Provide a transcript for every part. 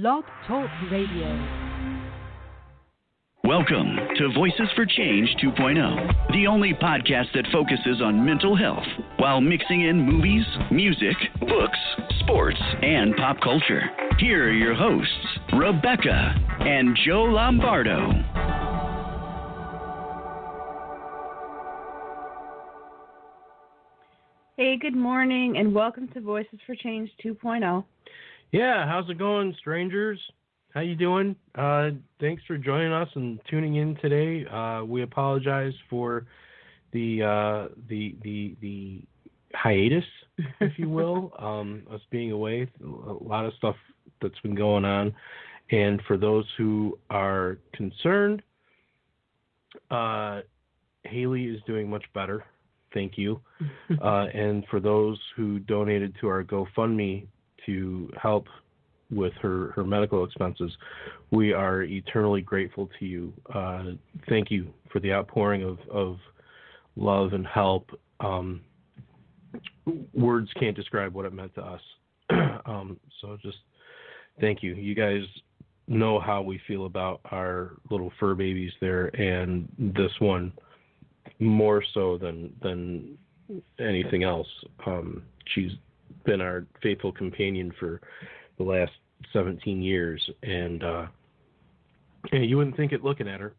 Blog Talk Radio. Welcome to Voices for Change 2.0, the only podcast that focuses on mental health while mixing in movies, music, books, sports, and pop culture. Here are your hosts, Rebecca and Joe Lombardo. Hey, good morning, and welcome to Voices for Change 2.0. Yeah, how's it going, strangers? How you doing? Thanks for joining us and tuning in today. We apologize for the hiatus, if you will, us being away. A lot of stuff that's been going on, and for those who are concerned, Haley is doing much better. Thank you. And for those who donated to our GoFundMe to help with her medical expenses, we are eternally grateful to you. Thank you for the outpouring of love and help. Words can't describe what it meant to us. So just thank you. You guys know how we feel about our little fur babies there, and this one more so than anything else. She's been our faithful companion for the last 17 years, and you wouldn't think it looking at her.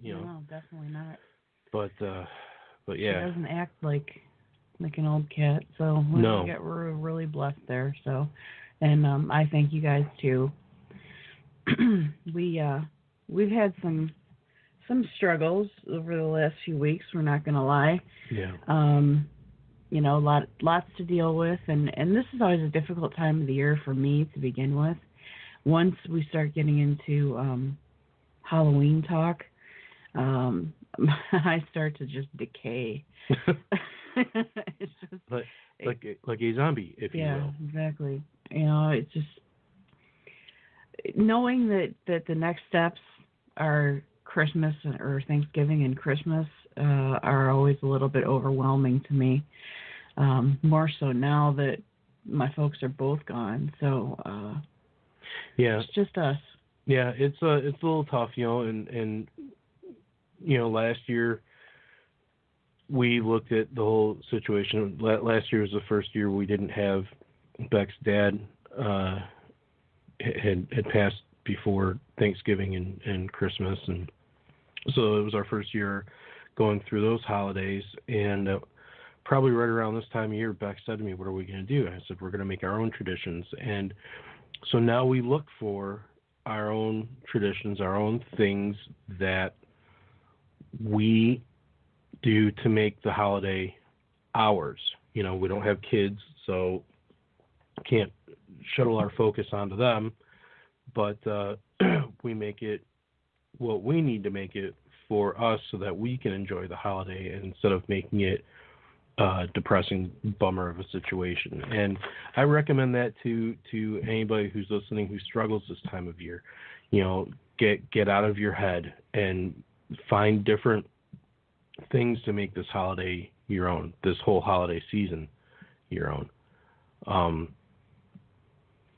No, definitely not. But yeah, she doesn't act like an old cat. So we're really blessed there. So, and I thank you guys too. We've had some struggles over the last few weeks. We're not going to lie. Yeah. Lots to deal with, and this is always a difficult time of the year for me to begin with. Once we start getting into Halloween talk, I start to just decay. It's just like a zombie, if you will. Yeah, exactly. It's just knowing that the next steps are Christmas or Thanksgiving and Christmas are always a little bit overwhelming to me. More so now that my folks are both gone. So yeah, it's just us. Yeah, it's a little tough, and last year we looked at the whole situation. Last year was the first year we didn't have Beck's dad had passed before Thanksgiving and Christmas, and so it was our first year going through those holidays. And probably right around this time of year, Beck said to me, "What are we going to do?" I said, "We're going to make our own traditions." And so now we look for our own traditions, our own things that we do to make the holiday ours. We don't have kids, so can't shuttle our focus onto them, but we make it what we need to make it for us so that we can enjoy the holiday instead of making it depressing bummer of a situation. And I recommend that to anybody who's listening who struggles this time of year. Get out of your head and find different things to make this holiday your own, this whole holiday season your own.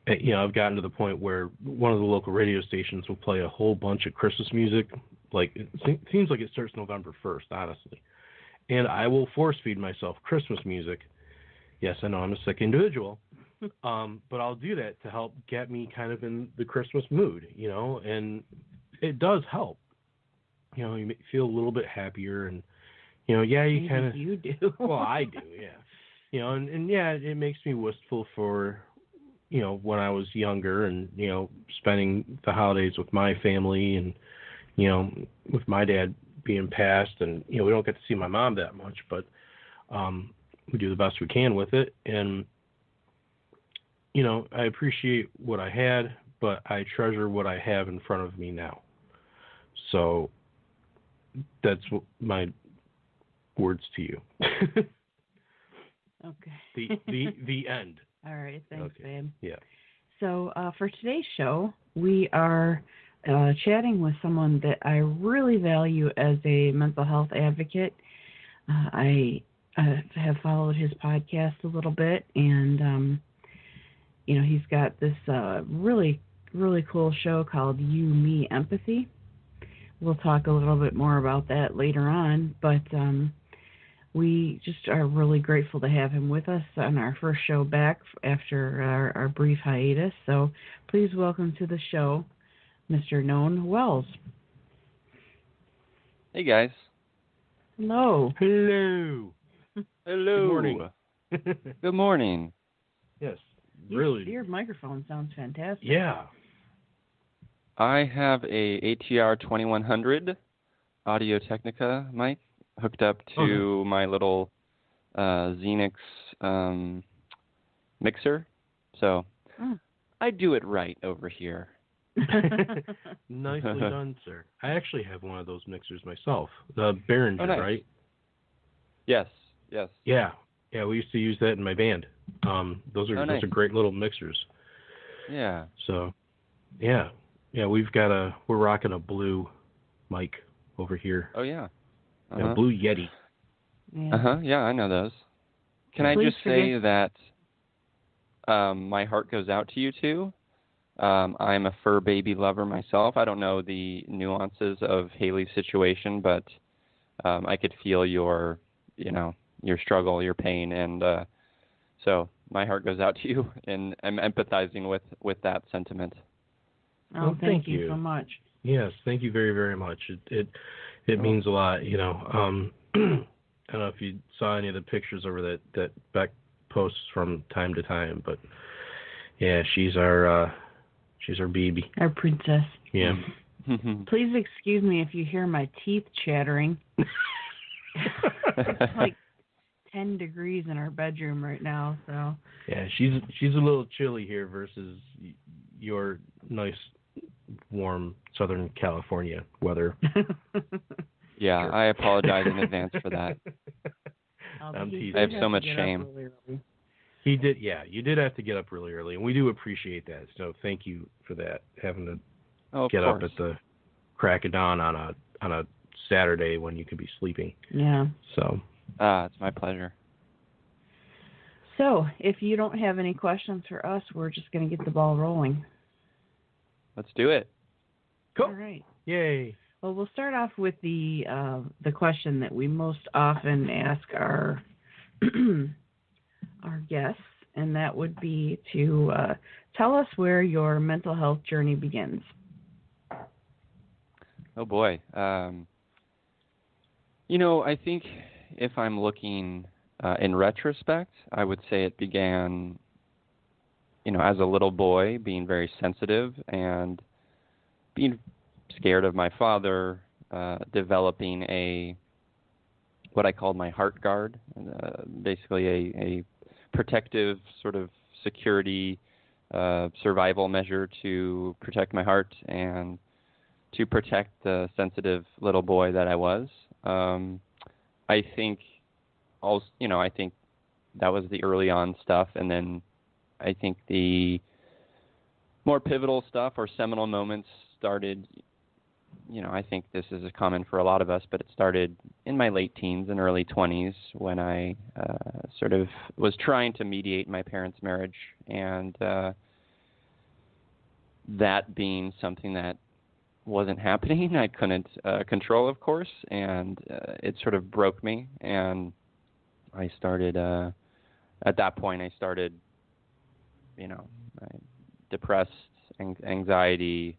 I've gotten to the point where one of the local radio stations will play a whole bunch of Christmas music. Like, it seems like it starts November 1st, honestly. And I will force feed myself Christmas music. Yes, I know I'm a sick individual, but I'll do that to help get me kind of in the Christmas mood, and it does help. You feel a little bit happier, and you kind of. You do. Well, I do, yeah. And yeah, it makes me wistful for when I was younger, and spending the holidays with my family, and with my dad being passed, and we don't get to see my mom that much, but we do the best we can with it. And I appreciate what I had, but I treasure what I have in front of me now. So that's my words to you. Okay. The end. All right, thanks, okay. babe. Yeah. So for today's show, we are chatting with someone that I really value as a mental health advocate. I have followed his podcast a little bit, and he's got this really really cool show called You, Me, Empathy. We'll talk a little bit more about that later on, but we just are really grateful to have him with us on our first show back after our brief hiatus. So please welcome to the show, Mr. Known Wels. Hey, guys. Hello. Hello. Hello. Good morning. Good morning. Yes, really. Your microphone sounds fantastic. Yeah. I have a ATR 2100 Audio-Technica mic hooked up to my little Xenix mixer. So I do it right over here. Nicely done, sir. I actually have one of those mixers myself. The Behringer, nice. right? Yes. Yeah, we used to use that in my band. Those are nice. those are great little mixers. Yeah. So, yeah, we're rocking a blue mic over here. Oh yeah. A blue Yeti. Yeah. Yeah, I know those. Can I just say that my heart goes out to you two. I'm a fur baby lover myself. I don't know the nuances of Haley's situation, but I could feel your struggle, your pain, and so my heart goes out to you, and I'm empathizing with that sentiment. Oh, well, thank you so much. Yes, thank you very, very much. It means a lot, I don't know if you saw any of the pictures over that Beck posts from time to time, but yeah, she's our baby. Our princess. Yeah. Please excuse me if you hear my teeth chattering. It's like 10 degrees in our bedroom right now, so. Yeah, she's a little chilly here versus your nice, warm Southern California weather. Yeah, sure. I apologize in advance for that. I have so much shame. He did, yeah. You did have to get up really early, and we do appreciate that. So thank you for that, having to get up at the crack of dawn on a Saturday when you could be sleeping. Yeah. So. It's my pleasure. So, if you don't have any questions for us, we're just going to get the ball rolling. Let's do it. Cool. All right. Yay. Well, we'll start off with the question that we most often ask our our guests, and that would be to tell us where your mental health journey begins. Oh boy. I think if I'm looking in retrospect, I would say it began, as a little boy, being very sensitive and being scared of my father, developing what I called my heart guard, basically a protective sort of security survival measure to protect my heart and to protect the sensitive little boy that I was. I think that was the early on stuff, and then I think the more pivotal stuff or seminal moments started, I think this is common for a lot of us, but it started in my late teens and early 20s when I sort of was trying to mediate my parents' marriage, and that being something that wasn't happening. I couldn't control, of course, and it sort of broke me, and I started, at that point, depressed, anxiety,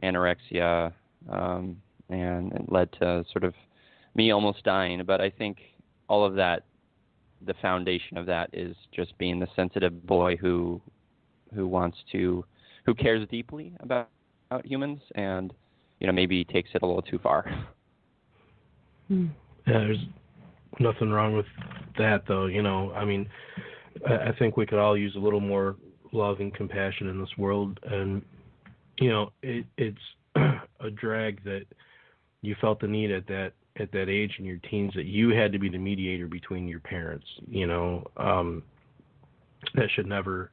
anorexia, and it led to sort of me almost dying. But I think all of that, the foundation of that is just being the sensitive boy who cares deeply about humans and, maybe takes it a little too far. Yeah, there's nothing wrong with that, though. I mean, I think we could all use a little more love and compassion in this world, and it's a drag that you felt the need at that age in your teens that you had to be the mediator between your parents. That should never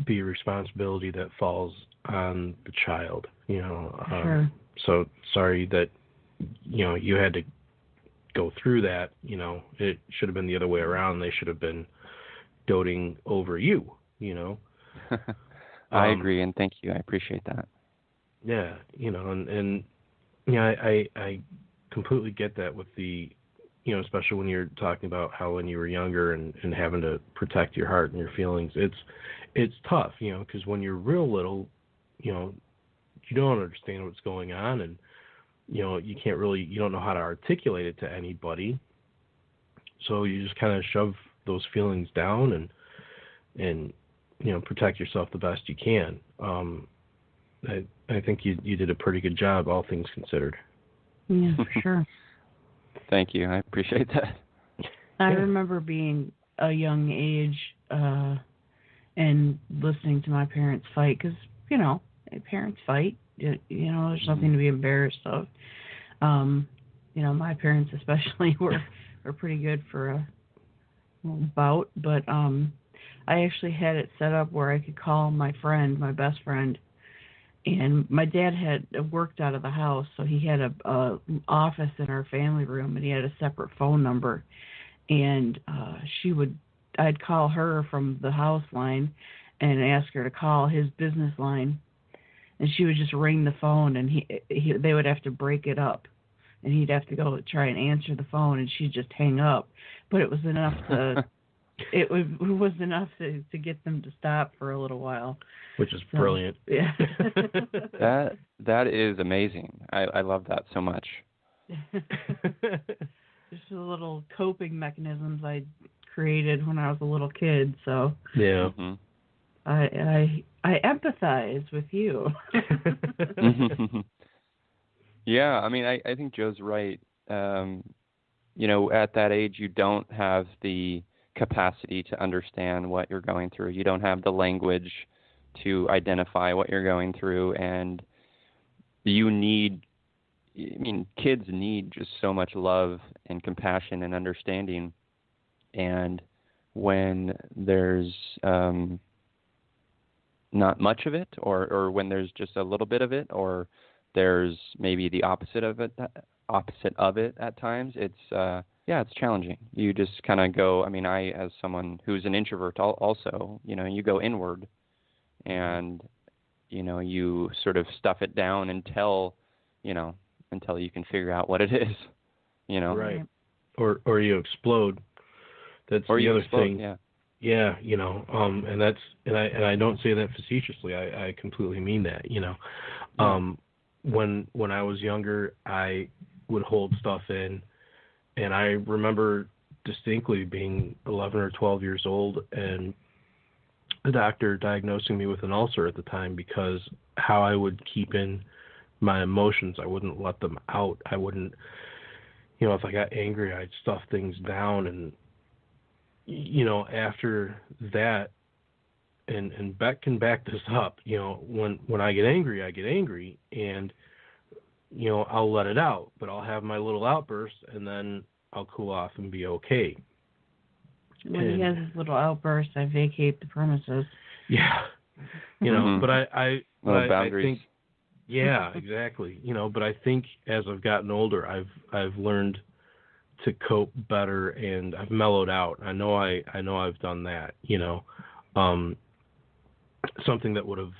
be a responsibility that falls on the child. Sure. So sorry that you had to go through that. It should have been the other way around. They should have been doting over you. I agree, and thank you. I appreciate that. Yeah, and I completely get that with the, especially when you're talking about how when you were younger and having to protect your heart and your feelings, it's tough, because when you're real little, you don't understand what's going on, and you don't know how to articulate it to anybody, so you just kind of shove those feelings down and protect yourself the best you can. I think you did a pretty good job, all things considered. Yeah, for sure. Thank you. I appreciate that. I remember being a young age and listening to my parents fight because, parents fight. There's nothing to be embarrassed of. My parents especially were pretty good for a bout, but I actually had it set up where I could call my best friend, and my dad had worked out of the house, so he had a office in our family room, and he had a separate phone number, and I'd call her from the house line and ask her to call his business line, and she would just ring the phone, and they would have to break it up, and he'd have to go try and answer the phone, and she'd just hang up. But it was enough to to get them to stop for a little while. Which is brilliant. Yeah. That is amazing. I love that so much. Just the little coping mechanisms I created when I was a little kid. So yeah. Mm-hmm. I empathize with you. Yeah, I mean, I think Joe's right. At that age, you don't have the capacity to understand what you're going through. You don't have the language to identify what you're going through, and kids need just so much love and compassion and understanding. And when there's not much of it, or when there's just a little bit of it, or there's maybe the opposite of it at times, it's challenging. You just kind of go, I, as someone who's an introvert also, you go inward, and, you sort of stuff it down until you can figure out what it is, Right. Or you explode. That's the other thing. Yeah. Yeah, and I don't say that facetiously. I completely mean that, When I was younger, I would hold stuff in, and I remember distinctly being 11 or 12 years old and the doctor diagnosing me with an ulcer at the time because how I would keep in my emotions. I wouldn't let them out. I wouldn't, if I got angry, I'd stuff things down. And, after that, and Beck can back this up, when I get angry, and, I'll let it out, but I'll have my little outburst, and then I'll cool off and be okay. When he has his little outburst, I vacate the premises. Yeah, Mm-hmm. but I boundaries. think, yeah, exactly. But I think as I've gotten older, I've learned to cope better, and I've mellowed out. I know I've done that. Something that would have,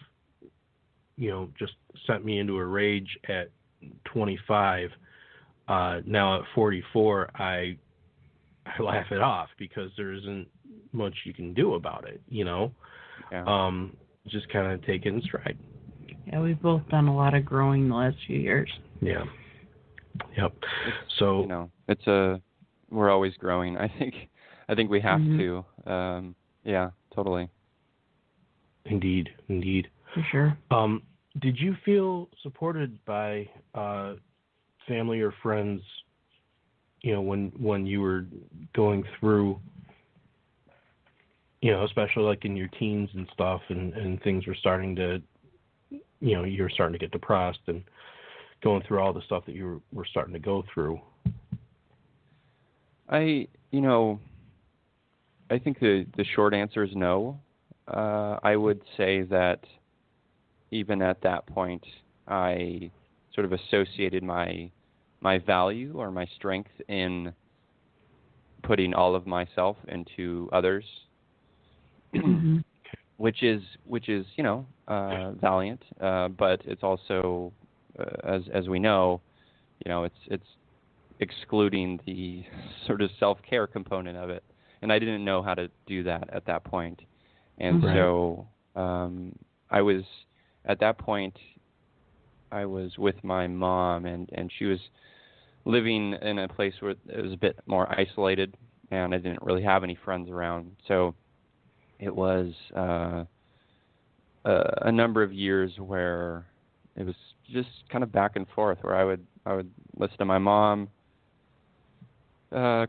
just sent me into a rage at 25. Now at 44, I laugh it off because there isn't much you can do about it. Yeah. Just kind of take it in stride. Yeah, we've both done a lot of growing the last few years. Yeah. Yep. We're always growing. I think we have to. Yeah, totally. Indeed. For sure. Did you feel supported by family or friends, when you were going through, especially like in your teens and stuff, and things were starting to, you were starting to get depressed and going through all the stuff that you were starting to go through? I think the short answer is no. I would say that even at that point, I sort of associated my value or my strength in putting all of myself into others. Mm-hmm. which is valiant, but it's also as we know, it's excluding the sort of self-care component of it, and I didn't know how to do that at that point, and Right. so I was at that point I was with my mom, and she was living in a place where it was a bit more isolated, and I didn't really have any friends around. So it was a number of years where it was just kind of back and forth, where I would listen to my mom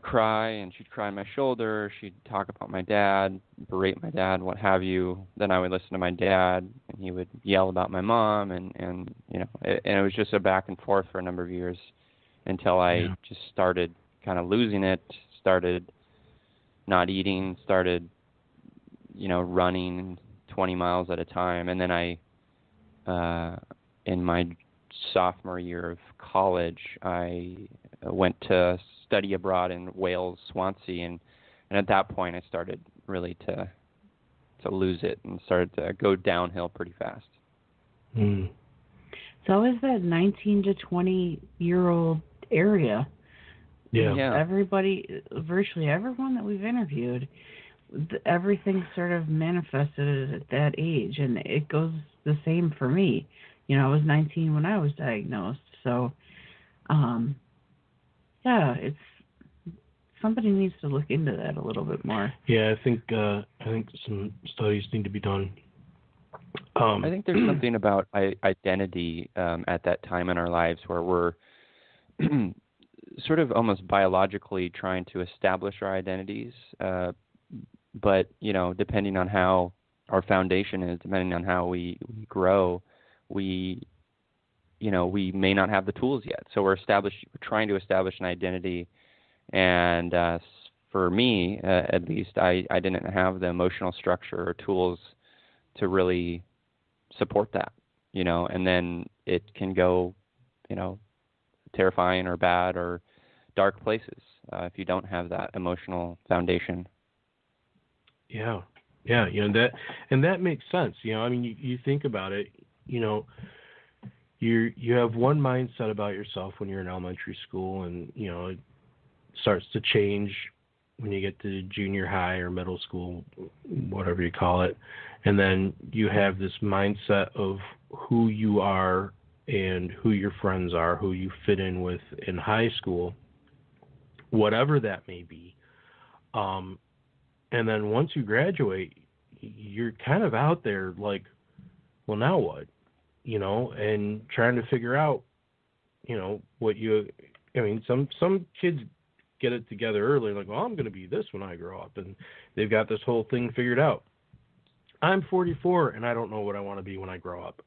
cry, and she'd cry on my shoulder. She'd talk about my dad, berate my dad, what have you. Then I would listen to my dad, and he would yell about my mom, and it was just a back and forth for a number of years until I just started kind of losing it, started not eating, started running 20 miles at a time, and then I in my sophomore year of college, I went to study abroad in Wales, Swansea, and at that point I started really to lose it and started to go downhill pretty fast. Mm. So is that 19 to 20-year-old area? Yeah. Everybody, virtually everyone that we've interviewed, everything sort of manifested at that age, and it goes the same for me. I was 19 when I was diagnosed, so it's somebody needs to look into that a little bit more. Yeah, I think some studies need to be done. I think there's something about identity at that time in our lives where we're sort of almost biologically trying to establish our identities, but depending on how our foundation is, depending on how we grow, we may not have the tools yet. So we're trying to establish an identity, and for me, at least, I didn't have the emotional structure or tools to really support that, and then it can go, terrifying or bad or dark places if you don't have that emotional foundation. Yeah, that makes sense. I mean, you think about it. You have one mindset about yourself when you're in elementary school, and it starts to change when you get to junior high or middle school, whatever you call it, and then you have this mindset of who you are and who your friends are, who you fit in with in high school, whatever that may be. And then once you graduate, you're kind of out there like, well, now what? And trying to figure out, some kids get it together early, like, well, I'm going to be this when I grow up, and they've got this whole thing figured out. I'm 44, and I don't know what I want to be when I grow up.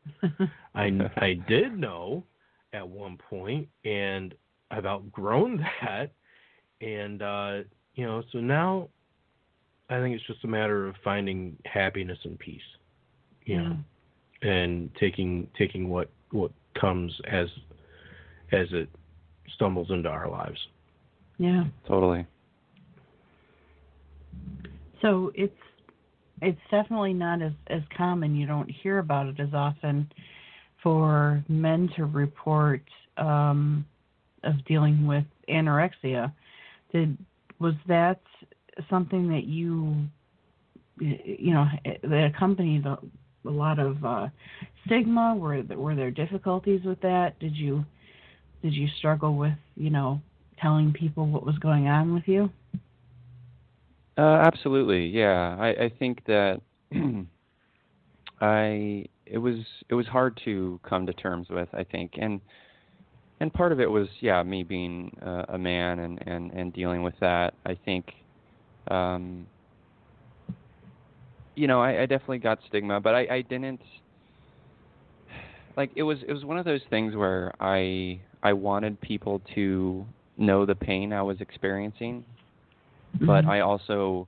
I did know at one point, and I've outgrown that, and, so now I think it's just a matter of finding happiness and peace, and taking what comes as it stumbles into our lives. Yeah, totally. So it's definitely not as common. You don't hear about it as often for men to report of dealing with anorexia. Was that something that that accompanied a lot of stigma? Were there difficulties with that? Did you struggle with telling people what was going on with you? Absolutely, yeah. I think that it was hard to come to terms with, I think, and part of it was me being a man and dealing with that. I think I definitely got stigma, but I didn't, like, it was one of those things where I wanted people to know the pain I was experiencing, but I also,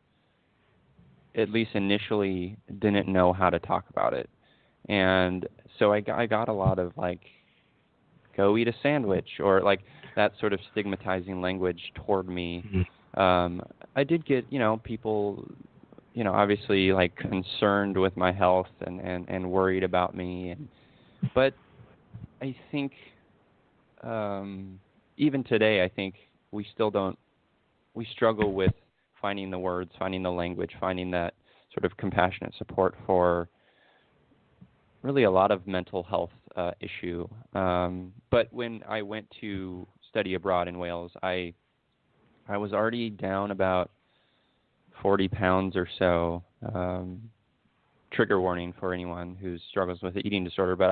at least initially, didn't know how to talk about it. And so I got a lot of, like, go eat a sandwich, or, like, that sort of stigmatizing language toward me. I did get, people, obviously like concerned with my health and worried about me. But I think even today, I think we struggle with finding the words, finding the language, finding that sort of compassionate support for really a lot of mental health issue. But when I went to study abroad in Wales, I was already down about 40 pounds or so. Trigger warning for anyone who struggles with an eating disorder. But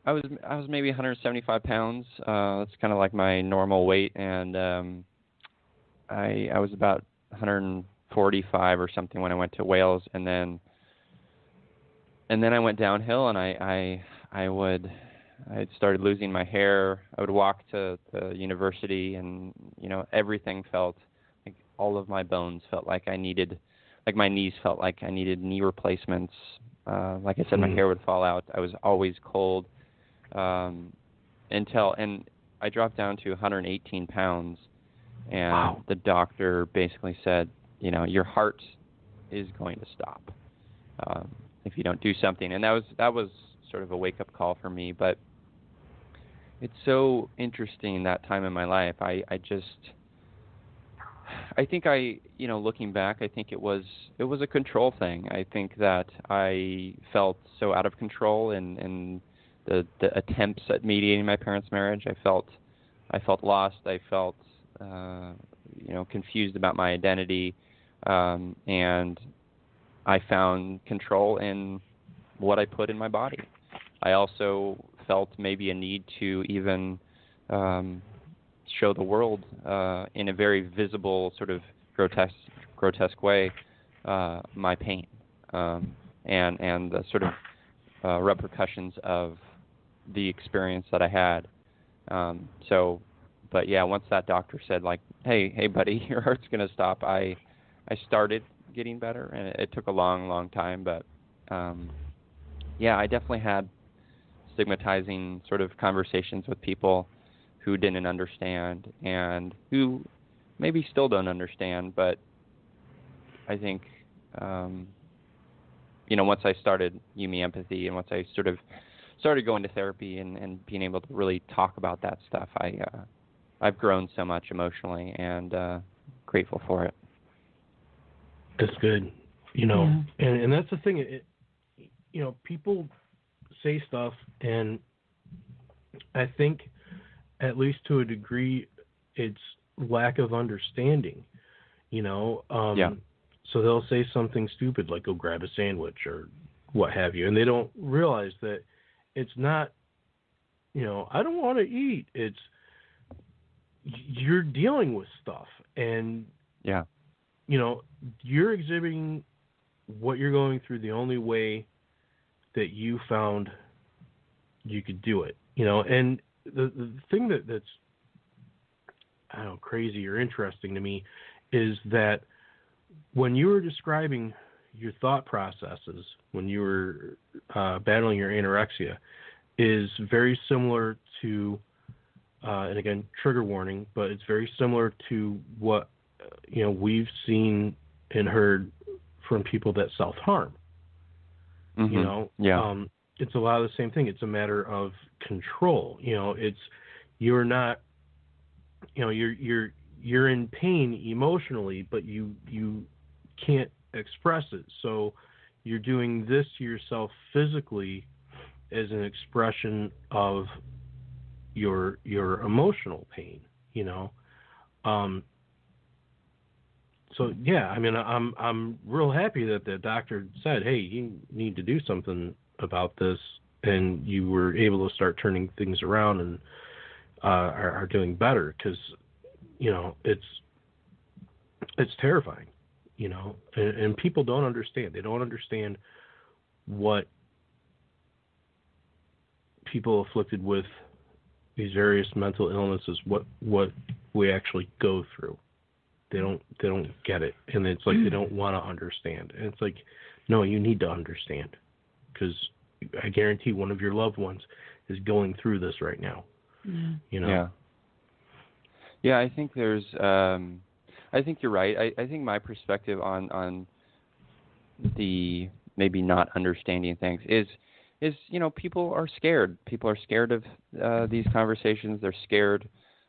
I was maybe 175 pounds. That's kind of like my normal weight, and I was about 145 or something when I went to Wales, and then I went downhill, and I started losing my hair. I would walk to the university, and everything felt like all of my bones felt like my knees felt like I needed knee replacements. Like I said, my hair would fall out. I was always cold and I dropped down to 118 pounds, and Wow. the doctor basically said, your heart is going to stop if you don't do something. And that was sort of a wake-up call for me. But it's so interesting that time in my life. I think looking back, I think it was a control thing. I think that I felt so out of control in the attempts at mediating my parents' marriage. I felt lost. I felt confused about my identity, and I found control in what I put in my body. I also felt maybe a need to even show the world in a very visible, sort of grotesque way my pain and the sort of repercussions of the experience that I had. But yeah, once that doctor said, like, hey buddy, your heart's going to stop, I started getting better, and it took a long time. But yeah, I definitely had stigmatizing sort of conversations with people who didn't understand and who maybe still don't understand. But I think, once I started Yumi Empathy, and once I sort of started going to therapy and being able to really talk about that stuff, I've grown so much emotionally, and grateful for it. That's good. And that's the thing. People say stuff, and I think, at least to a degree, it's lack of understanding. Yeah. So they'll say something stupid like go grab a sandwich or what have you, and they don't realize that it's not, I don't want to eat. It's you're dealing with stuff, and Yeah. You're exhibiting what you're going through the only way that you found you could do it. And the thing that's, I don't know, crazy or interesting to me is that when you were describing your thought processes when you were battling your anorexia is very similar to, and again, trigger warning, but it's very similar to what we've seen and heard from people that self-harm. Mm-hmm. Yeah. It's a lot of the same thing. It's a matter of control. It's you're not, you're in pain emotionally, but you can't express it. So you're doing this to yourself physically as an expression of your emotional pain. So yeah, I mean, I'm real happy that the doctor said, hey, you need to do something about this, and you were able to start turning things around and are doing better, because it's terrifying, and people don't understand. They don't understand what people afflicted with these various mental illnesses, what we actually go through. They don't get it, and it's like they don't want to understand. And it's like, no, you need to understand, because I guarantee one of your loved ones is going through this right now. Yeah. Yeah, I think there's. I think you're right. I think my perspective on the maybe not understanding things is people are scared. People are scared of these conversations. They're scared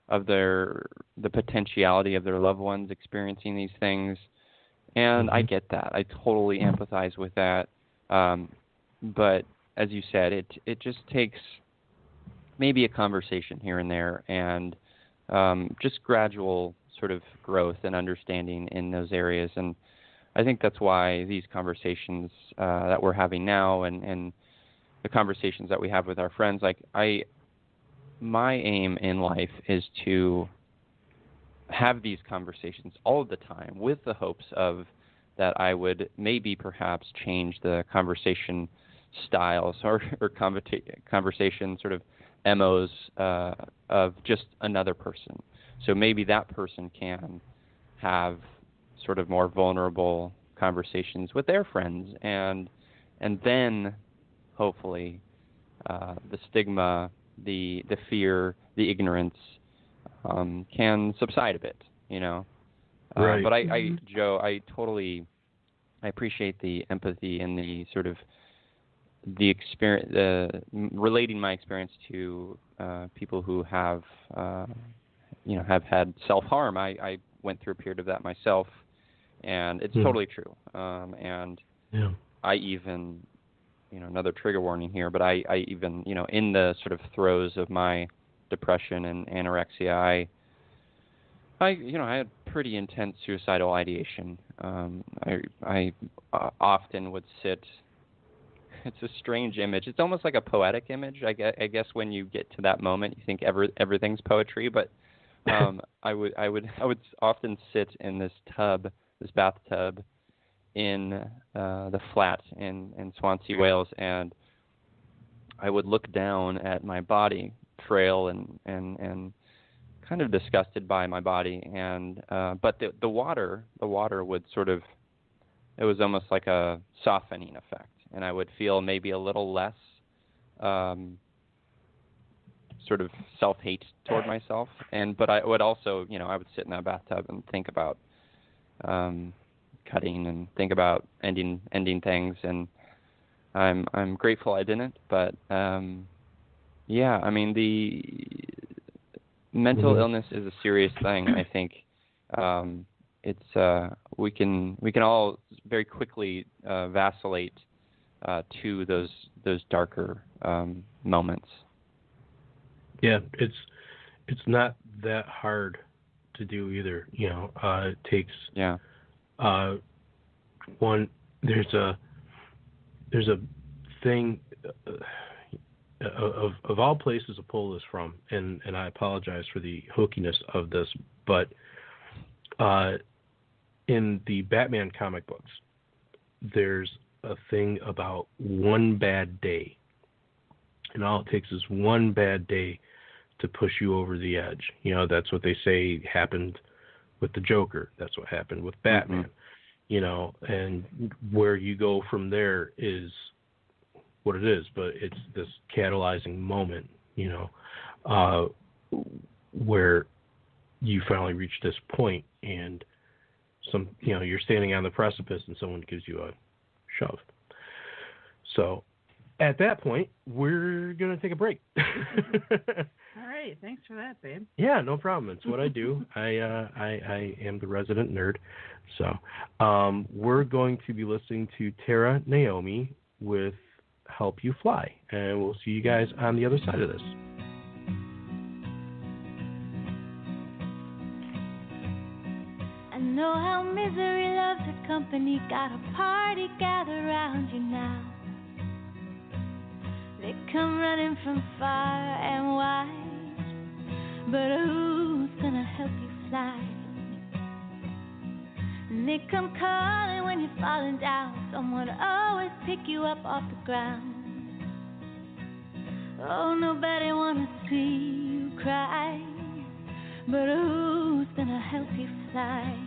of the potentiality of their loved ones experiencing these things, and I get that. I totally empathize with that. But as you said, it just takes maybe a conversation here and there, and just gradual sort of growth and understanding in those areas. And I think that's why these conversations that we're having now, and the conversations that we have with our friends, my aim in life is to have these conversations all the time with the hopes of that I would maybe perhaps change the conversation styles or conversation sort of MOs of just another person. So maybe that person can have sort of more vulnerable conversations with their friends, and then hopefully the stigma, the fear, the ignorance can subside a bit, Right. But Joe, I appreciate the empathy and the sort of the experience, relating my experience to people who have have had self-harm. I went through a period of that myself, and it's totally true. And yeah. I even, another trigger warning here, but I even, in the sort of throes of my depression and anorexia, I had pretty intense suicidal ideation. I often would sit. It's a strange image. It's almost like a poetic image. I guess when you get to that moment, you think everything's poetry. But I would often sit in this bathtub in the flat in Swansea, Wales, and I would look down at my body, frail and kind of disgusted by my body, and but the water would sort of, it was almost like a softening effect, and I would feel maybe a little less sort of self-hate toward myself, but I would also, I would sit in that bathtub and think about cutting and think about ending things, and I'm grateful I didn't, but yeah, I mean, the mental illness is a serious thing. I think it's we can all very quickly vacillate to those darker moments. Yeah, it's not that hard to do either. It takes one. There's a thing of all places to pull this from, and I apologize for the hookiness of this, but in the Batman comic books, there's a thing about one bad day, and all it takes is one bad day to push you over the edge. That's what they say happened with the Joker. That's what happened with Batman. And where you go from there is what it is, but it's this catalyzing moment, where you finally reach this point, and you're standing on the precipice and someone gives you a shove. So at that point, we're going to take a break. All right. Thanks for that, babe. Yeah, no problem. It's what I do. I am the resident nerd. So we're going to be listening to Tara Naomi with Help You Fly. And we'll see you guys on the other side of this. I know how misery loves her company. Got a party gathered around you now. They come running from far and wide, but who's gonna help you fly? And they come calling when you're falling down. Someone to always pick you up off the ground. Oh, nobody wanna see you cry, but who's gonna help you fly?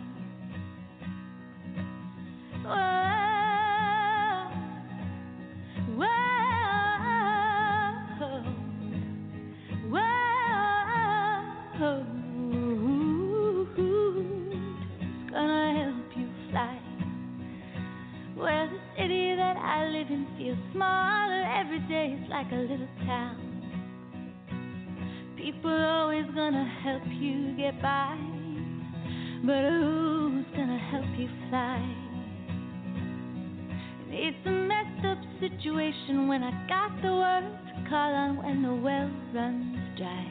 Whoa, whoa, whoa, who's gonna help you fly? Well, around. People always gonna help you get by, but who's gonna help you fly? And it's a messed up situation when I got the words to call on when the well runs dry.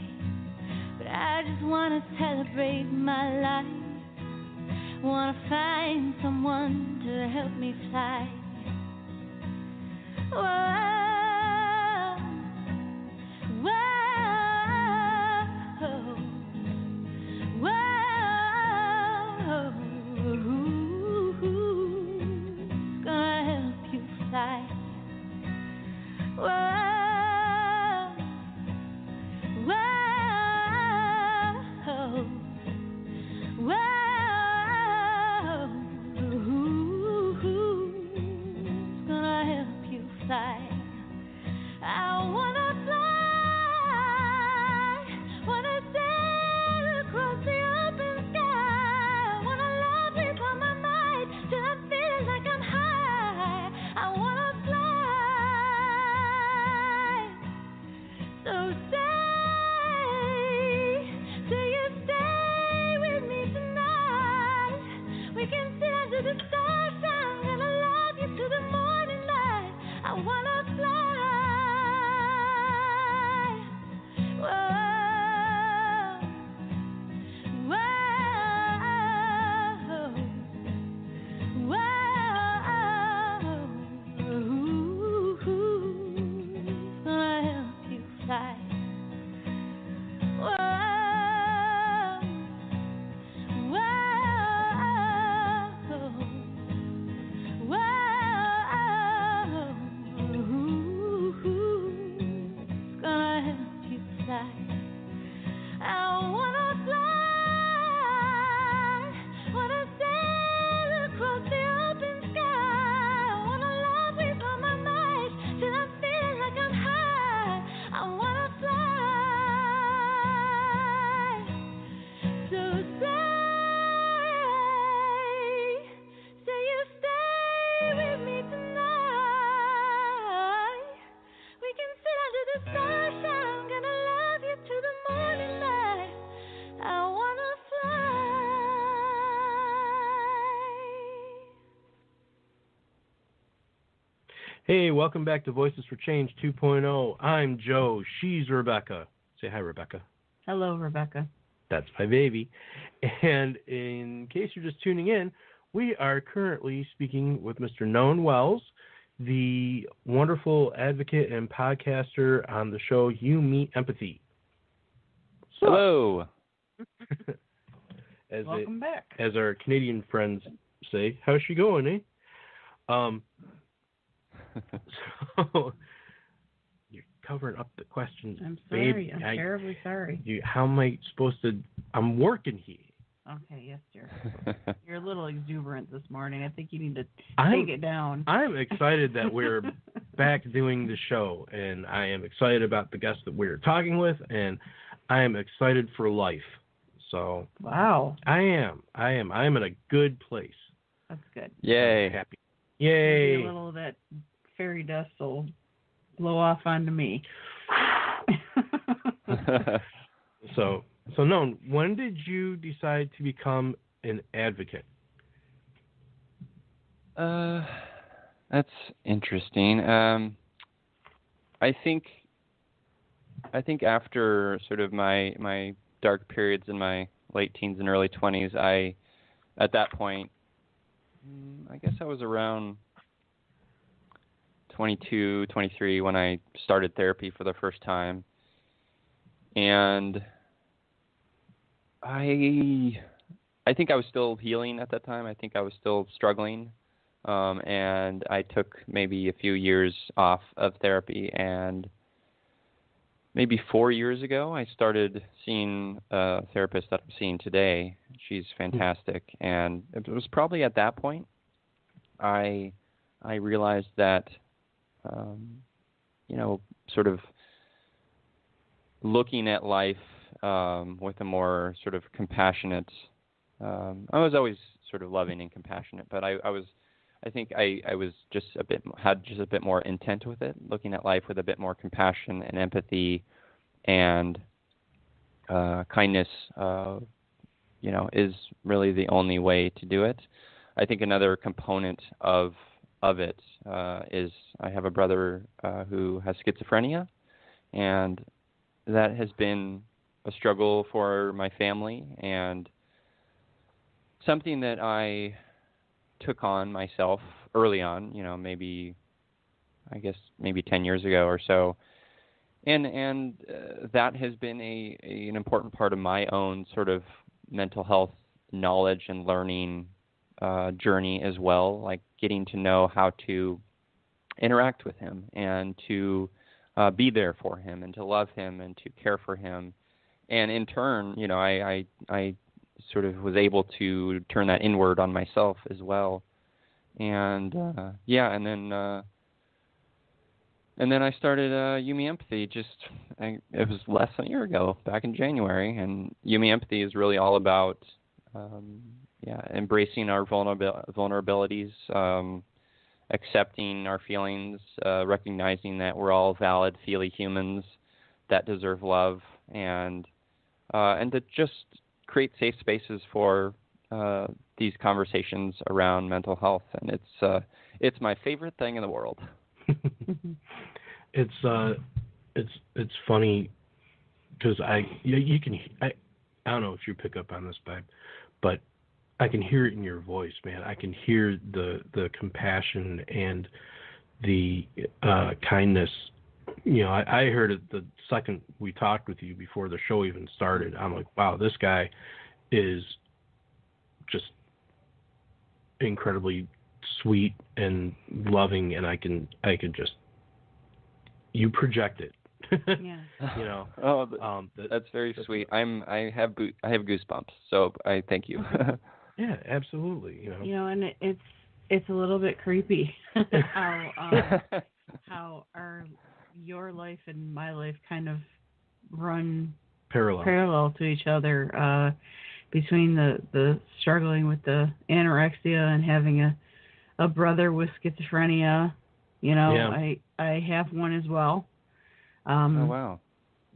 But I just wanna celebrate my life, wanna find someone to help me fly. Whoa. Hey, welcome back to Voices for Change 2.0. I'm Joe. She's Rebecca. Say hi, Rebecca. Hello, Rebecca. That's my baby. And in case you're just tuning in, we are currently speaking with Mr. Known Wels, the wonderful advocate and podcaster on the show You Meet Empathy. So, hello. Welcome back. As our Canadian friends say, how's she going, eh? So, you're covering up the questions. I'm sorry. Babe, I'm terribly sorry. How am I supposed to... I'm working here. Okay, yes, dear. You're a little exuberant this morning. I think you need to take it down. I'm excited that we're back doing the show, and I am excited about the guests that we're talking with, and I am excited for life. So... Wow. I am. I'm in a good place. That's good. Yay. I'm happy. Yay. Maybe a little of that fairy dust will blow off onto me. So Known, when did you decide to become an advocate? That's interesting. I think after sort of my dark periods in my late teens and early 20s, at that point, I guess I was around 22, 23 when I started therapy for the first time. And I think I was still healing at that time. I think I was still struggling. And I took maybe a few years off of therapy, and maybe 4 years ago, I started seeing a therapist that I'm seeing today. She's fantastic. And it was probably at that point I realized that, sort of looking at life with a more sort of compassionate, I was always sort of loving and compassionate, but I was I think I was had just a bit more intent with it, looking at life with a bit more compassion and empathy and kindness. Is really the only way to do it. I think another component of it is I have a brother who has schizophrenia, and that has been a struggle for my family and something that I took on myself early on, maybe 10 years ago or so. And that has been an important part of my own sort of mental health knowledge and learning journey as well, like getting to know how to interact with him and to be there for him and to love him and to care for him. And in turn, I sort of was able to turn that inward on myself as well. And and then I started Yumi Empathy. It was less than a year ago, back in January. And Yumi Empathy is really all about embracing our vulnerabilities, accepting our feelings, recognizing that we're all valid, feely humans that deserve love, and to just create safe spaces for these conversations around mental health. And it's my favorite thing in the world. It's funny because I don't know if you pick up on this, babe, but I can hear it in your voice, man. I can hear the compassion and the kindness. I heard it the second we talked with you before the show even started. I'm like, wow, this guy is just incredibly sweet and loving, and I can just, you project it. Yeah. That's very sweet. I have goosebumps, so I thank you. Yeah, absolutely. And it's a little bit creepy how your life and my life kind of run parallel to each other, between the struggling with the anorexia and having a brother with schizophrenia. I have one as well. Oh, wow.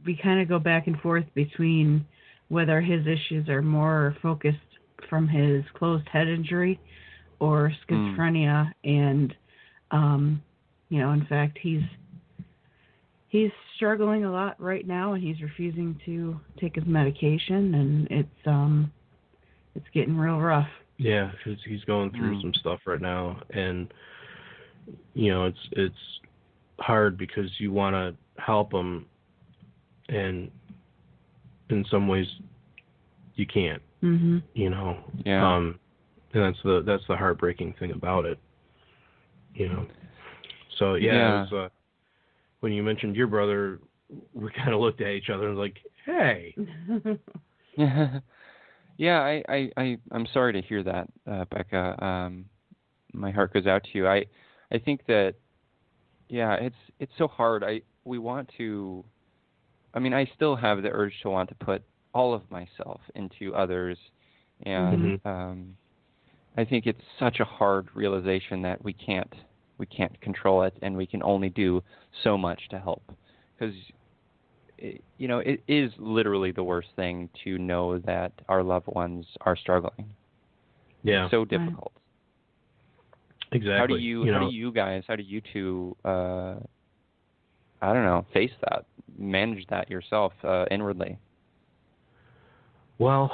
We kind of go back and forth between whether his issues are more focused from his closed head injury or schizophrenia. And, in fact, he's struggling a lot right now, and he's refusing to take his medication, and it's getting real rough. Yeah, he's going through some stuff right now, and it's hard because you want to help him, and in some ways you can't. Mm-hmm. Yeah. And that's the heartbreaking thing about it. So yeah. It was, when you mentioned your brother, we kind of looked at each other and was like, hey. Yeah, I'm sorry to hear that, Becca. My heart goes out to you. I think that, it's so hard. We want to. I still have the urge to want to put all of myself into others, and I think it's such a hard realization that we can't control it, and we can only do so much to help, because it is literally the worst thing to know that our loved ones are struggling. Yeah, it's so difficult. Exactly. How do you two face that, manage that yourself inwardly? Well,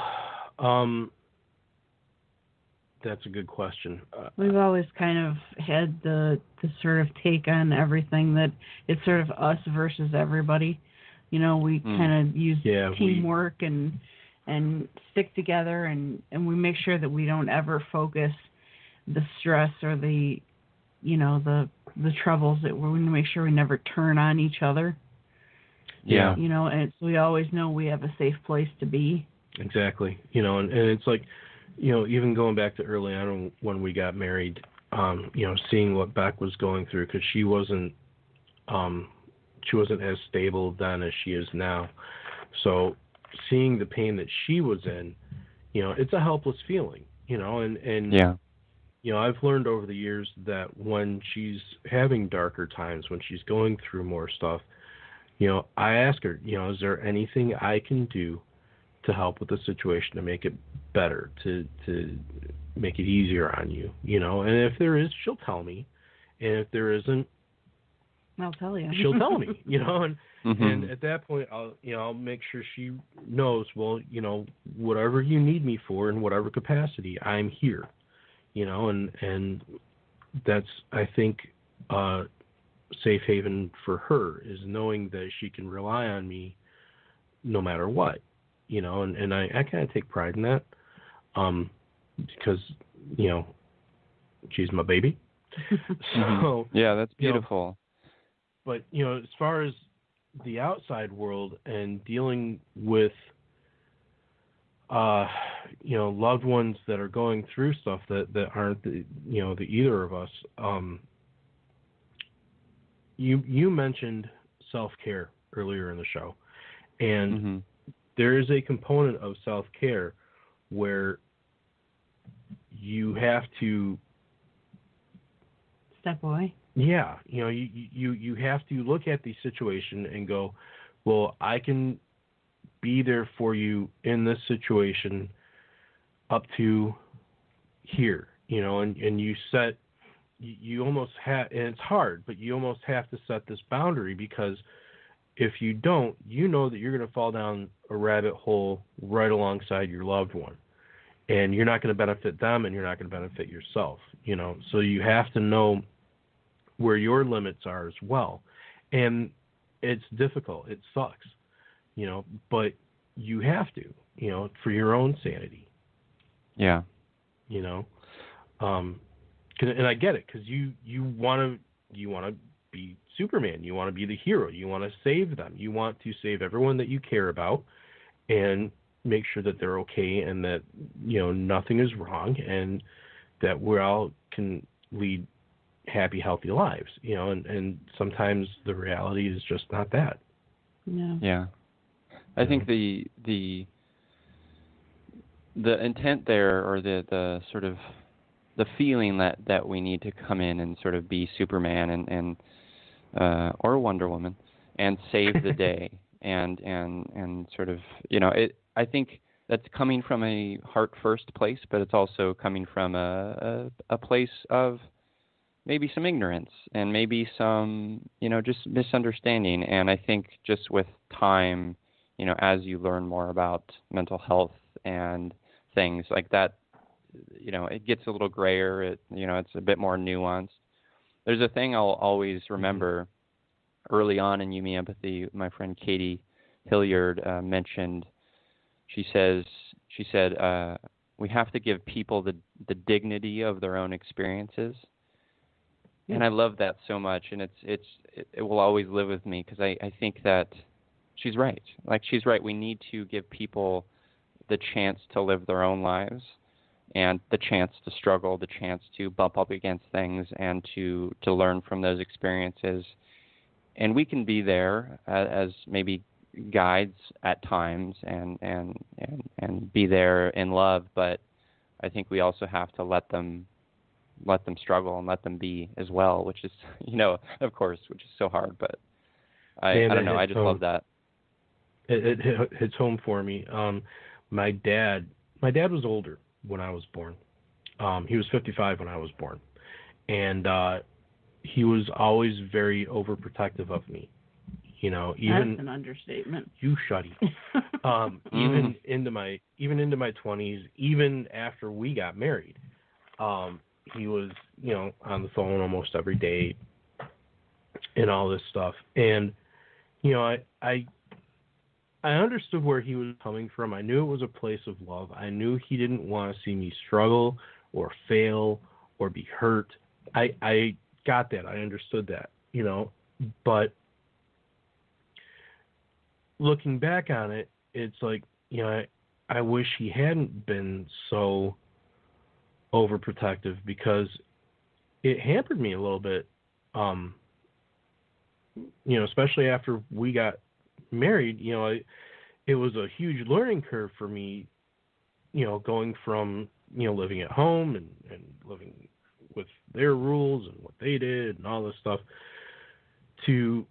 that's a good question. We've always kind of had the sort of take on everything that it's sort of us versus everybody. We kind of use teamwork and stick together, and we make sure that we don't ever focus the stress or the troubles, that we make sure we never turn on each other. Yeah. And we always know we have a safe place to be. Exactly. And it's like, even going back to early on when we got married, seeing what Beck was going through, because she wasn't as stable then as she is now. So seeing the pain that she was in, it's a helpless feeling, and I've learned over the years that when she's having darker times, when she's going through more stuff, I ask her, is there anything I can do to help with the situation to make it better, to make it easier on you, And if there is, she'll tell me, and if there isn't, I'll tell you. she'll tell me, and Mm-hmm. and at that point, I'll make sure she knows. Well, whatever you need me for, in whatever capacity, I'm here. And that's, I think, safe haven for her, is knowing that she can rely on me no matter what. And I kind of take pride in that, because she's my baby. So yeah, that's beautiful. But as far as the outside world and dealing with loved ones that are going through stuff that aren't the either of us, you mentioned self-care earlier in the show, and there is a component of self-care where you have to step away. Yeah, you have to look at the situation and go, well, I can be there for you in this situation up to here, and you set, you almost have, and it's hard, but you almost have to set this boundary, because if you don't, that you're going to fall down a rabbit hole right alongside your loved one, and you're not going to benefit them, and you're not going to benefit yourself, so you have to know where your limits are as well. And it's difficult. It sucks, but you have to, for your own sanity. Yeah. And I get it, because you want to be Superman. You want to be the hero. You want to save them. You want to save everyone that you care about and make sure that they're okay, and that, nothing is wrong, and that we all can lead happy, healthy lives, and sometimes the reality is just not that. Yeah. I think the intent there, or the sort of the feeling that we need to come in and sort of be Superman and or Wonder Woman and save the day and sort of, I think that's coming from a heart first place, but it's also coming from a place of maybe some ignorance and maybe some, just misunderstanding. And I think just with time, as you learn more about mental health and things like that, it gets a little grayer. It's a bit more nuanced. There's a thing I'll always remember early on in You Me Empathy. My friend Katie Hilliard mentioned. She said, we have to give people the dignity of their own experiences. And I love that so much, and it will always live with me, because I think that she's right. She's right. We need to give people the chance to live their own lives, and the chance to struggle, the chance to bump up against things, and to learn from those experiences. And we can be there as maybe guides at times, and be there in love. But I think we also have to let them struggle and let them be as well, which is, of course, which is so hard. But I don't know. I just love that. It hits home for me. My dad was older when I was born. He was 55 when I was born, and he was always very overprotective of me. Even that's an understatement. You shuddy. Even into my 20s, even after we got married, he was, on the phone almost every day and all this stuff. And, I understood where he was coming from. I knew it was a place of love. I knew he didn't want to see me struggle or fail or be hurt. I got that. I understood that, but looking back on it, it's like, I wish he hadn't been so overprotective, because it hampered me a little bit, especially after we got married. It was a huge learning curve for me, going from living at home and living with their rules and what they did and all this stuff, to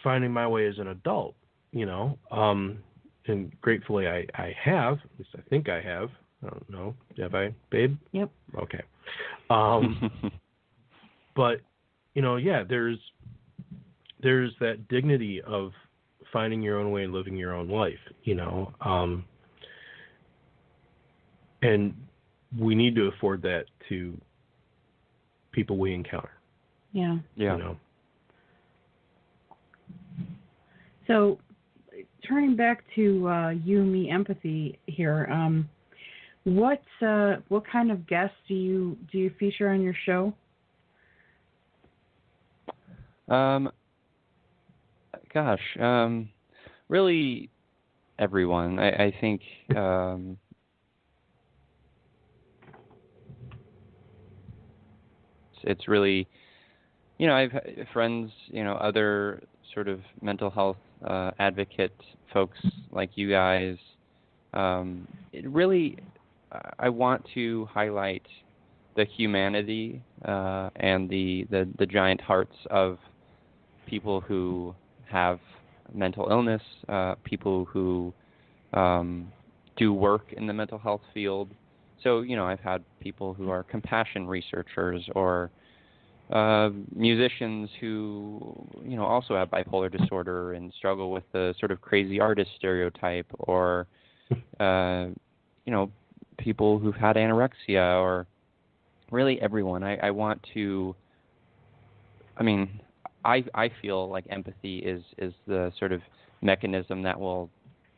finding my way as an adult, and gratefully I have, at least I think I have. I don't know. Have I, babe? Yep. Okay. But, there's that dignity of finding your own way and living your own life, and we need to afford that to people we encounter. Yeah. Yeah. So, turning back to you, me, empathy here. What kind of guests do you feature on your show? Really everyone. I think it's really, I've friends, other sort of mental health advocate folks like you guys. It really, I want to highlight the humanity and the giant hearts of people who have mental illness, people who do work in the mental health field. So, I've had people who are compassion researchers or musicians who, also have bipolar disorder and struggle with the sort of crazy artist stereotype, or, people who've had anorexia, or really everyone. I want to, I feel like empathy is the sort of mechanism that will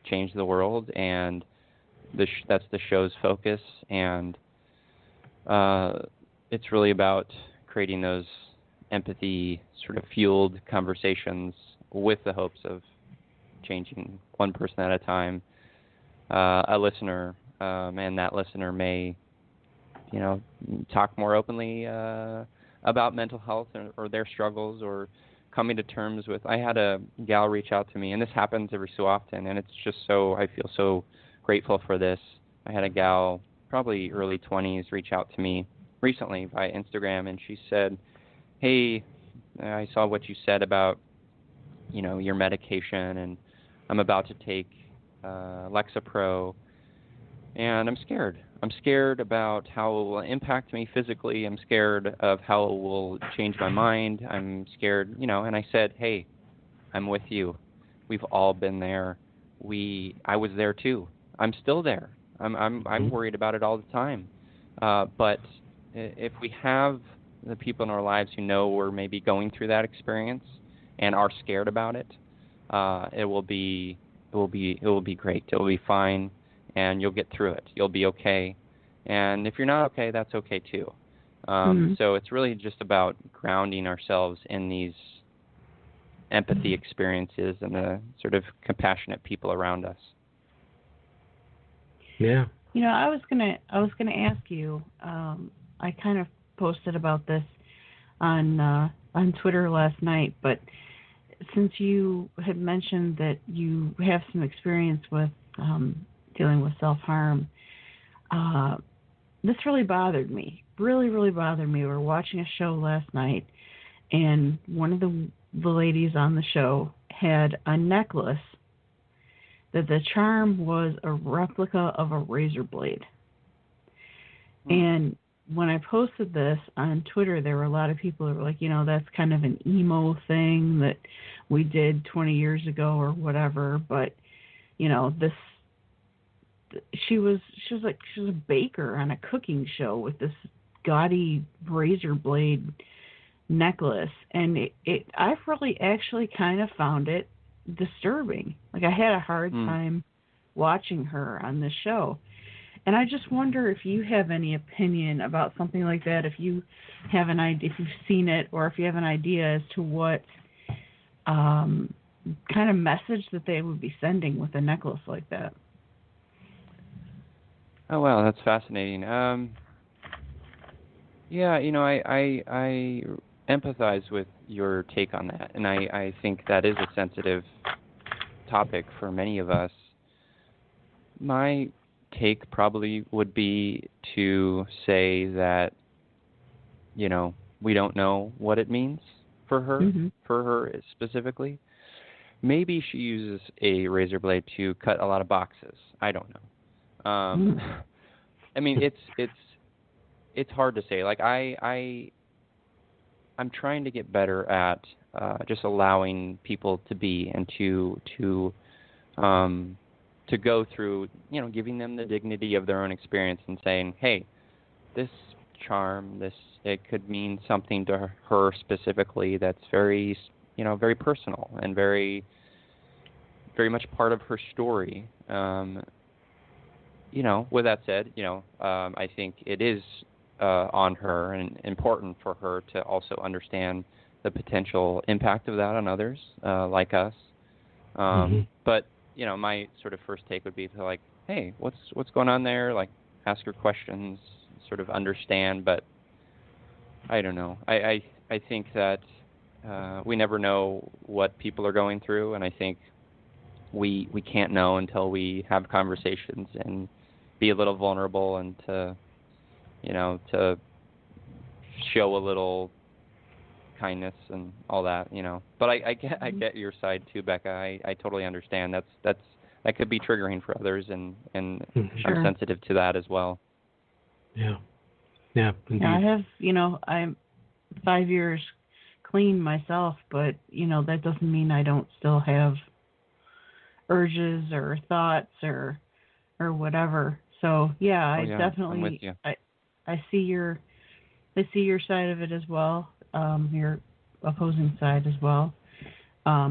change the world, and that's the show's focus, and it's really about creating those empathy sort of fueled conversations with the hopes of changing one person at a time. A listener, and that listener may, talk more openly about mental health or their struggles, or coming to terms with. I had a gal reach out to me, and this happens every so often, and it's just I feel so grateful for this. I had a gal, probably early 20s, reach out to me recently via Instagram, and she said, "Hey, I saw what you said about, your medication, and I'm about to take Lexapro, and I'm scared. I'm scared about how it will impact me physically. I'm scared of how it will change my mind. I'm scared, and I said, hey, I'm with you. We've all been there. I was there too. I'm still there. I'm worried about it all the time. But if we have the people in our lives who know we're maybe going through that experience and are scared about it, it will be great. It will be fine, and you'll get through it. You'll be okay. And if you're not okay, that's okay too. So it's really just about grounding ourselves in these empathy experiences and the sort of compassionate people around us. Yeah. I was gonna ask you. I kind of posted about this on Twitter last night, but since you had mentioned that you have some experience with dealing with self-harm, this really bothered me. Really, really bothered me. We were watching a show last night, and one of the ladies on the show had a necklace that the charm was a replica of a razor blade. And when I posted this on Twitter, there were a lot of people that were like, that's kind of an emo thing that we did 20 years ago or whatever. But, she was a baker on a cooking show with this gaudy razor blade necklace. And I've really actually kind of found it disturbing. Like, I had a hard time watching her on this show. And I just wonder if you have any opinion about something like that, if you have an idea, if you've seen it, or if you have an idea as to what kind of message that they would be sending with a necklace like that. Oh, wow, that's fascinating. Yeah, I empathize with your take on that, and I think that is a sensitive topic for many of us. My take probably would be to say that, we don't know what it means for her specifically. Maybe she uses a razor blade to cut a lot of boxes. I don't know. I mean, it's hard to say. Like I'm trying to get better at just allowing people to be and to go through, giving them the dignity of their own experience and saying, hey, this charm, it could mean something to her specifically that's very, very personal and very, very much part of her story. With that said, I think it is on her and important for her to also understand the potential impact of that on others like us. But my sort of first take would be to like, hey, what's going on there? Like, ask her questions, sort of understand. But I don't know. I think that we never know what people are going through, and I think we can't know until we have conversations and be a little vulnerable and to show a little kindness and all that, But I get your side too, Becca. I totally understand. That could be triggering for others, and Sure. I'm sensitive to that as well. Yeah, indeed. Yeah, I have, I'm 5 years clean myself, but that doesn't mean I don't still have urges or thoughts or whatever. So yeah, I definitely, I'm with you. I see your side of it as well, your opposing side as well. I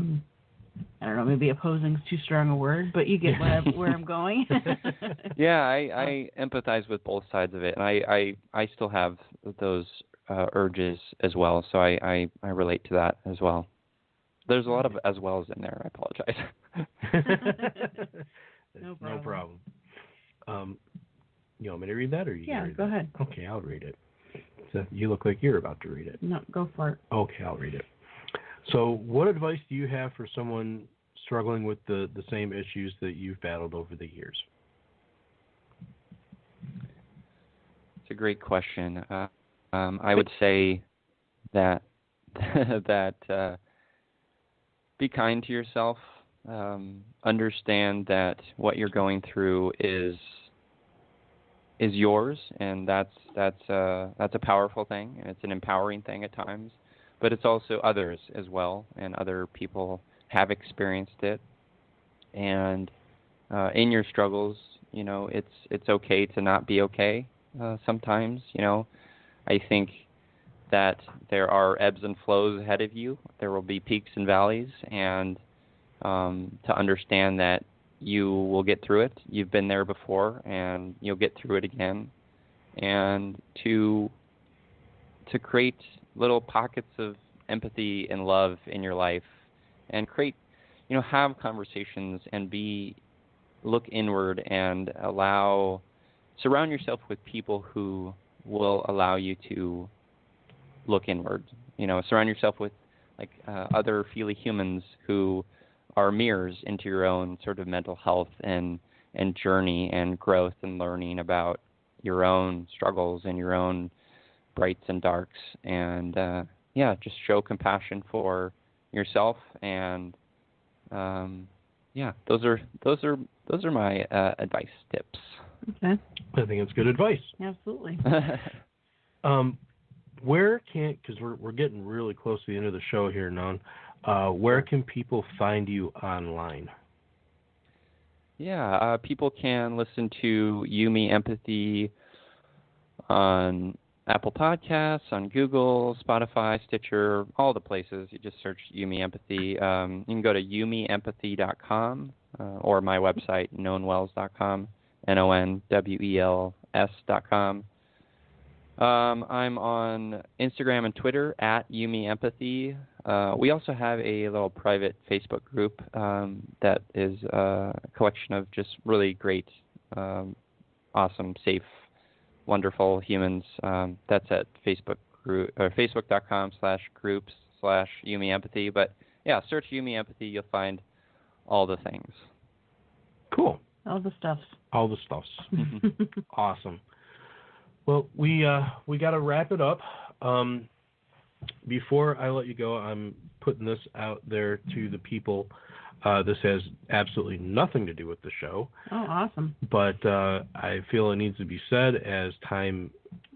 don't know, maybe opposing is too strong a word, but you get where I'm going. Yeah, I empathize with both sides of it, and I still have those urges as well, so I relate to that as well. There's a lot of as wells in there. I apologize. No No problem. You want me to read that, or you? Yeah, read go that? ahead. Okay, I'll read it. So you look like you're about to read it. No, go for it. Okay, I'll read it. So, what advice do you have for someone struggling with the same issues that you've battled over the years? It's a great question. I would say that be kind to yourself. Understand that what you're going through is yours, and that's a powerful thing, and it's an empowering thing at times. But it's also others as well, and other people have experienced it. And in your struggles, it's okay to not be okay. Sometimes, I think that there are ebbs and flows ahead of you. There will be peaks and valleys, and to understand that you will get through it. You've been there before, and you'll get through it again. And to create little pockets of empathy and love in your life, and create, have conversations and look inward and surround yourself with people who will allow you to look inward. Surround yourself with other feely humans who are mirrors into your own sort of mental health and journey and growth and learning about your own struggles and your own brights and darks, and just show compassion for yourself. And those are my advice tips. Okay. I think it's good advice. Absolutely. Where because we're getting really close to the end of the show here, Non. Where can people find you online? Yeah, people can listen to Yumi Empathy on Apple Podcasts, on Google, Spotify, Stitcher, all the places. You just search Yumi Empathy. You can go to yumiempathy.com or my website, knownwels.com, NONWELS.com. I'm on Instagram and Twitter at Yumi Empathy. We also have a little private Facebook group that is a collection of just really great, awesome, safe, wonderful humans. That's at facebook.com/groups/Yumi Empathy. But yeah, search Yumi Empathy. You'll find all the things. Cool. All the stuffs. All the stuffs. Awesome. Well, we got to wrap it up. Before I let you go, I'm putting this out there to the people. This has absolutely nothing to do with the show. Oh, awesome. But I feel it needs to be said as time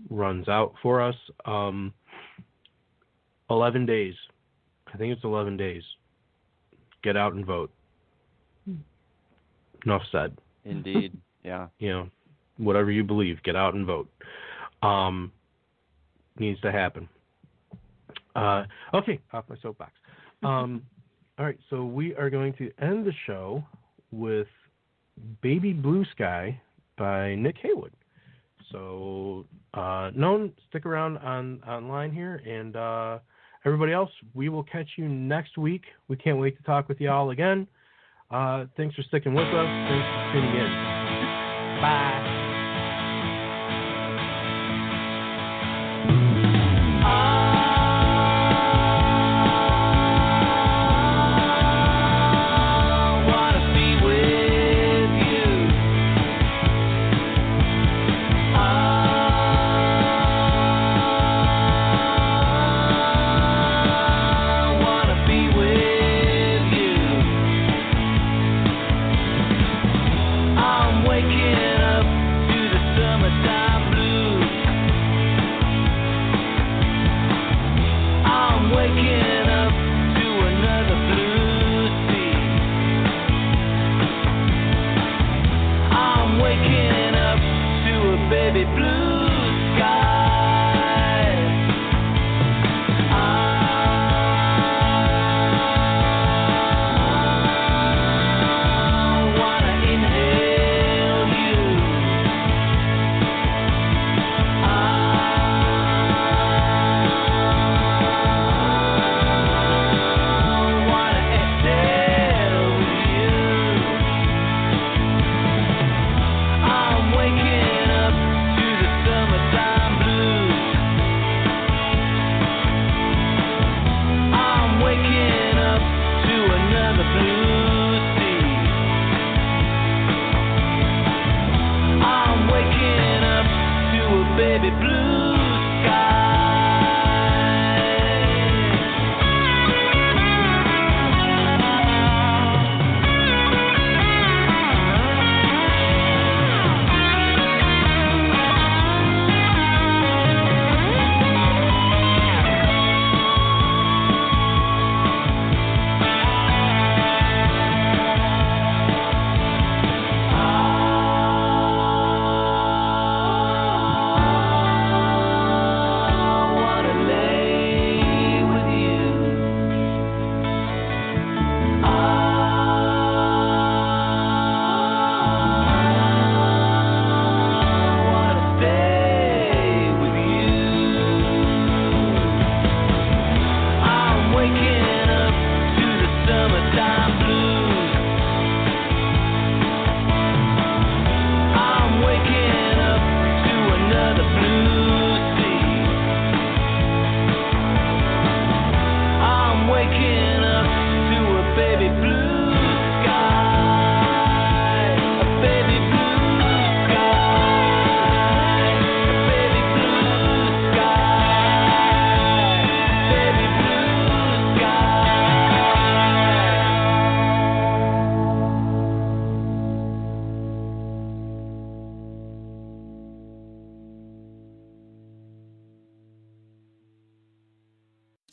runs out for us. 11 days. I think it's 11 days. Get out and vote. Enough said. Indeed. Yeah. Whatever you believe, get out and vote. Needs to happen. Okay, off my soapbox. All right, so we are going to end the show with Baby Blue Sky by Nick Haywood. So, Noan, stick around online here, and everybody else, we will catch you next week. We can't wait to talk with you all again. Thanks for sticking with us. Thanks for tuning in. Bye.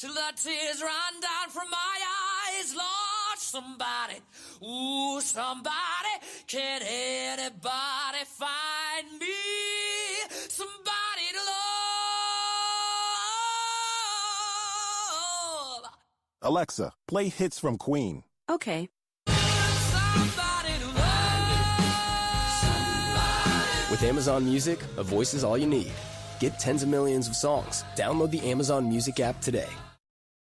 Till the tears run down from my eyes, Lord, somebody, ooh, somebody, can anybody find me somebody to love? Alexa, play hits from Queen. Okay. Somebody to love. With Amazon Music, a voice is all you need. Get tens of millions of songs. Download the Amazon Music app today.